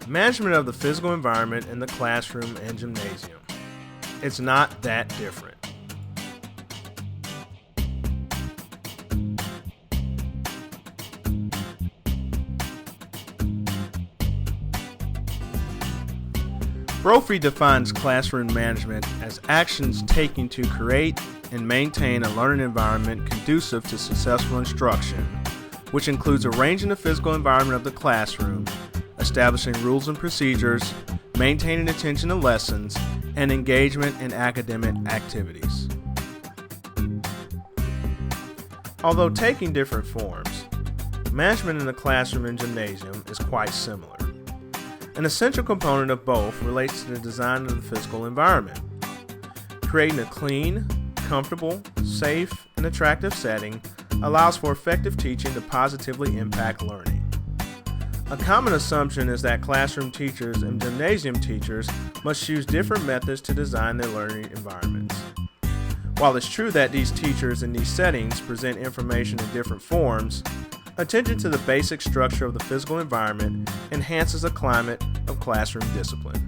Management of the physical environment in the classroom and gymnasium. It's not that different. Brophy defines classroom management as actions taken to create and maintain a learning environment conducive to successful instruction, which includes arranging the physical environment of the classroom, establishing rules and procedures, maintaining attention to lessons, and engagement in academic activities. Although taking different forms, management in the classroom and gymnasium is quite similar. An essential component of both relates to the design of the physical environment. Creating a clean, comfortable, safe, and attractive setting allows for effective teaching to positively impact learning. A common assumption is that classroom teachers and gymnasium teachers must use different methods to design their learning environments. While it's true that these teachers in these settings present information in different forms, attention to the basic structure of the physical environment enhances a climate of classroom discipline.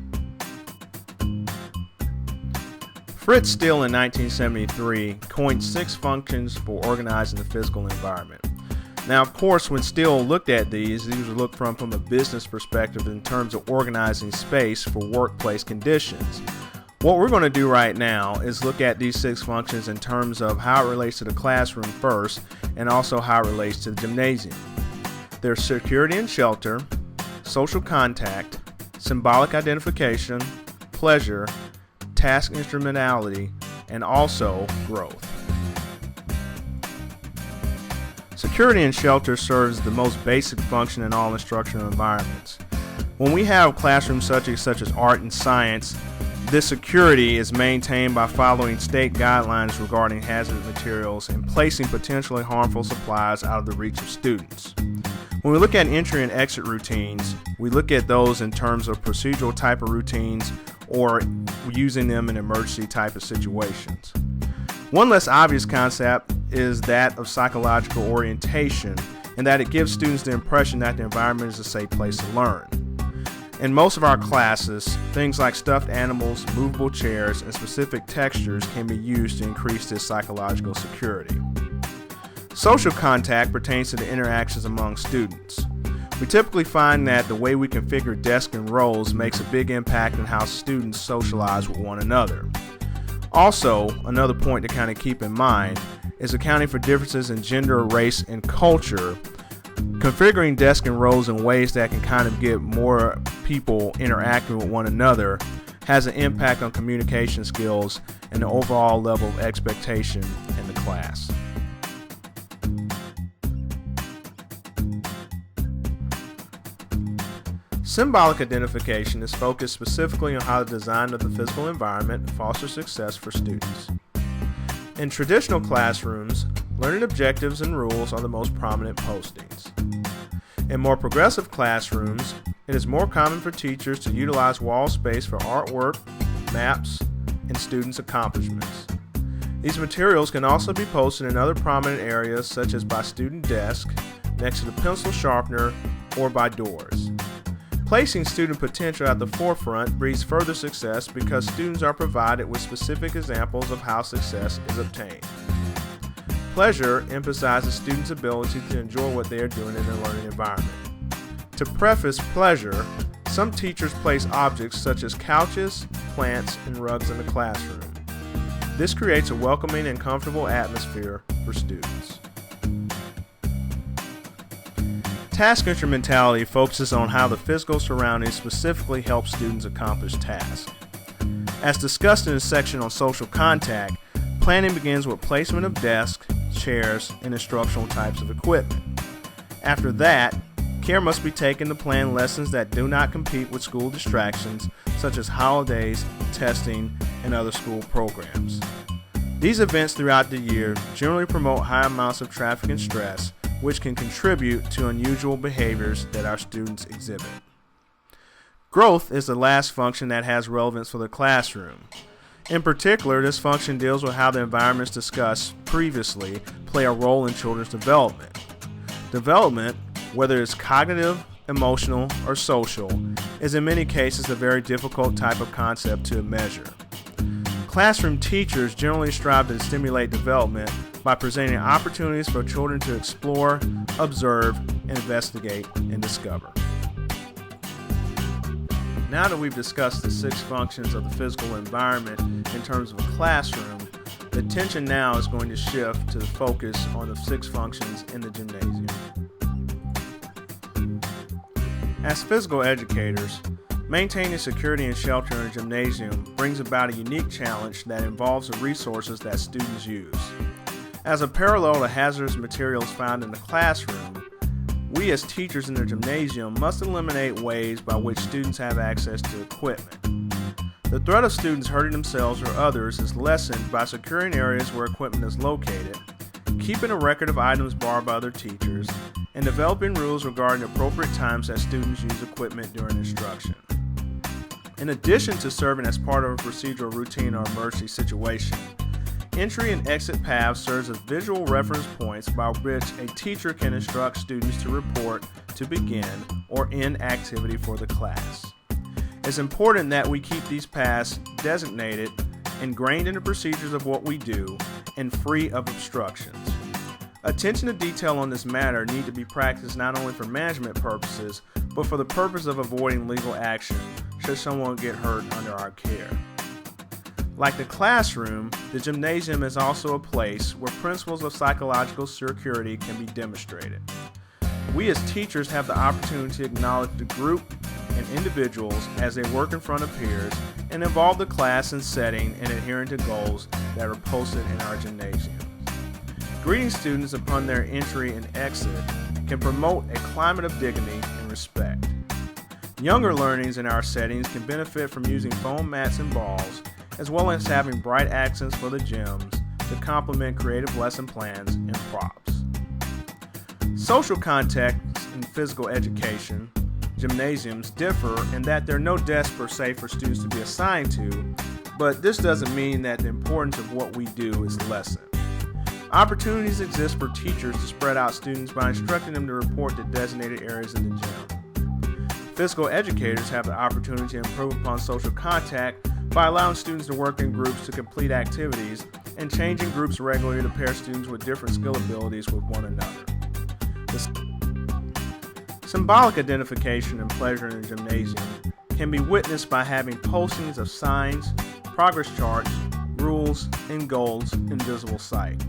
Fritz Steele in 1973 coined 6 functions for organizing the physical environment. Now, of course, when Steele looked at these were looked from a business perspective in terms of organizing space for workplace conditions. What we're going to do right now is look at these 6 functions in terms of how it relates to the classroom first, and also how it relates to the gymnasium. There's security and shelter, social contact, symbolic identification, pleasure, task instrumentality, and also growth. Security and shelter serves the most basic function in all instructional environments. When we have classroom subjects such as art and science, this security is maintained by following state guidelines regarding hazardous materials and placing potentially harmful supplies out of the reach of students. When we look at entry and exit routines, we look at those in terms of procedural type of routines or using them in emergency type of situations. One less obvious concept is that of psychological orientation, and that it gives students the impression that the environment is a safe place to learn. In most of our classes, things like stuffed animals, movable chairs, and specific textures can be used to increase this psychological security. Social contact pertains to the interactions among students. We typically find that the way we configure desks and rows makes a big impact on how students socialize with one another. Also, another point to kind of keep in mind is accounting for differences in gender, race, and culture. Configuring desks and rows in ways that can kind of get more people interacting with one another has an impact on communication skills and the overall level of expectation in the class. Symbolic identification is focused specifically on how the design of the physical environment fosters success for students. In traditional classrooms, learning objectives and rules are the most prominent postings. In more progressive classrooms, it is more common for teachers to utilize wall space for artwork, maps, and students' accomplishments. These materials can also be posted in other prominent areas such as by student desk, next to the pencil sharpener, or by doors. Placing student potential at the forefront breeds further success because students are provided with specific examples of how success is obtained. Pleasure emphasizes students' ability to enjoy what they are doing in their learning environment. To preface pleasure, some teachers place objects such as couches, plants, and rugs in the classroom. This creates a welcoming and comfortable atmosphere for students. Task instrumentality focuses on how the physical surroundings specifically help students accomplish tasks. As discussed in the section on social contact, planning begins with placement of desks, chairs, and instructional types of equipment. After that, care must be taken to plan lessons that do not compete with school distractions, such as holidays, testing, and other school programs. These events throughout the year generally promote high amounts of traffic and stress, which can contribute to unusual behaviors that our students exhibit. Growth is the last function that has relevance for the classroom. In particular, this function deals with how the environments discussed previously play a role in children's development. Development, whether it's cognitive, emotional, or social, is in many cases a very difficult type of concept to measure. Classroom teachers generally strive to stimulate development by presenting opportunities for children to explore, observe, investigate, and discover. Now that we've discussed the 6 functions of the physical environment in terms of a classroom, the attention now is going to shift to the focus on the 6 functions in the gymnasium. As physical educators, maintaining security and shelter in a gymnasium brings about a unique challenge that involves the resources that students use. As a parallel to hazardous materials found in the classroom, we as teachers in the gymnasium must eliminate ways by which students have access to equipment. The threat of students hurting themselves or others is lessened by securing areas where equipment is located, keeping a record of items borrowed by other teachers, and developing rules regarding appropriate times that students use equipment during instruction. In addition to serving as part of a procedural routine or emergency situation, entry and exit paths serves as visual reference points by which a teacher can instruct students to report to begin or end activity for the class. It's important that we keep these paths designated, ingrained in the procedures of what we do, and free of obstructions. Attention to detail on this matter need to be practiced not only for management purposes, but for the purpose of avoiding legal action should someone get hurt under our care. Like the classroom, the gymnasium is also a place where principles of psychological security can be demonstrated. We as teachers have the opportunity to acknowledge the group and individuals as they work in front of peers and involve the class in setting and adhering to goals that are posted in our gymnasium. Greeting students upon their entry and exit can promote a climate of dignity and respect. Younger learners in our settings can benefit from using foam mats and balls, as well as having bright accents for the gyms to complement creative lesson plans and props. Social contexts in physical education, gymnasiums differ in that there are no desks per se for students to be assigned to, but this doesn't mean that the importance of what we do is lessened. Opportunities exist for teachers to spread out students by instructing them to report to designated areas in the gym. Physical educators have the opportunity to improve upon social contact by allowing students to work in groups to complete activities and changing groups regularly to pair students with different skill abilities with one another. Symbolic identification and pleasure in the gymnasium can be witnessed by having postings of signs, progress charts, rules, and goals in visible sight.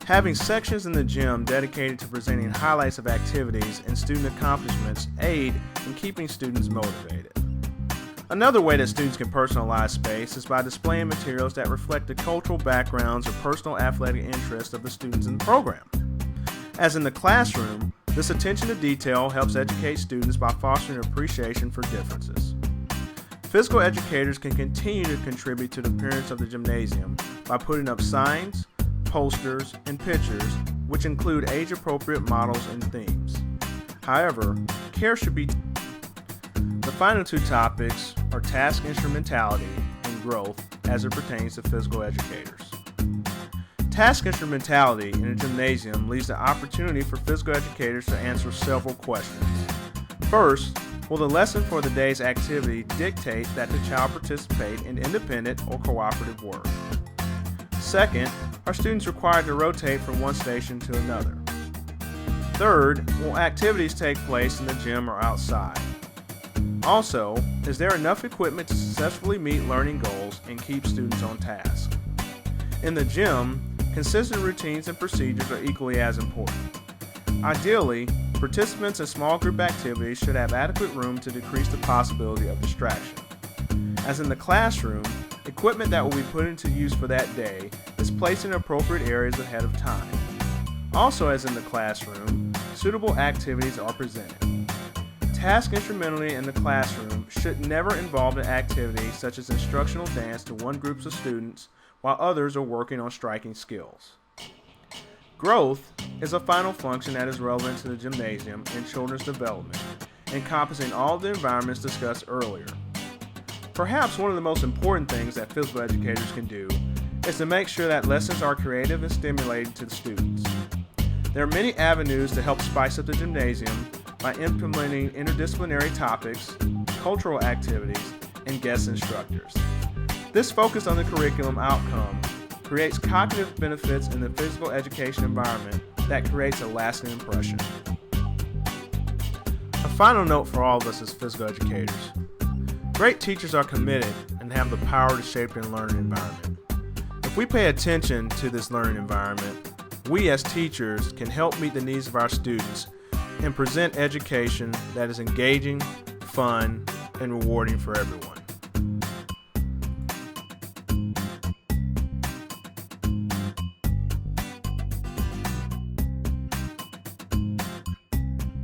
Having sections in the gym dedicated to presenting highlights of activities and student accomplishments aid in keeping students motivated. Another way that students can personalize space is by displaying materials that reflect the cultural backgrounds or personal athletic interests of the students in the program. As in the classroom, this attention to detail helps educate students by fostering appreciation for differences. Physical educators can continue to contribute to the appearance of the gymnasium by putting up signs, posters, and pictures, which include age-appropriate models and themes. However, care should be taken. The final 2 topics are task instrumentality and growth as it pertains to physical educators. Task instrumentality in a gymnasium leaves the opportunity for physical educators to answer several questions. First, will the lesson for the day's activity dictate that the child participate in independent or cooperative work? Second, are students required to rotate from one station to another? Third, will activities take place in the gym or outside? Also, is there enough equipment to successfully meet learning goals and keep students on task? In the gym, consistent routines and procedures are equally as important. Ideally, participants in small group activities should have adequate room to decrease the possibility of distraction. As in the classroom, equipment that will be put into use for that day is placed in appropriate areas ahead of time. Also, as in the classroom, suitable activities are presented. Task instrumentality in the classroom should never involve an activity such as instructional dance to one group of students while others are working on striking skills. Growth is a final function that is relevant to the gymnasium and children's development, encompassing all the environments discussed earlier. Perhaps one of the most important things that physical educators can do is to make sure that lessons are creative and stimulating to the students. There are many avenues to help spice up the gymnasium by implementing interdisciplinary topics, cultural activities, and guest instructors. This focus on the curriculum outcome creates cognitive benefits in the physical education environment that creates a lasting impression. A final note for all of us as physical educators. Great teachers are committed and have the power to shape their learning environment. If we pay attention to this learning environment, we as teachers can help meet the needs of our students and present education that is engaging, fun, and rewarding for everyone.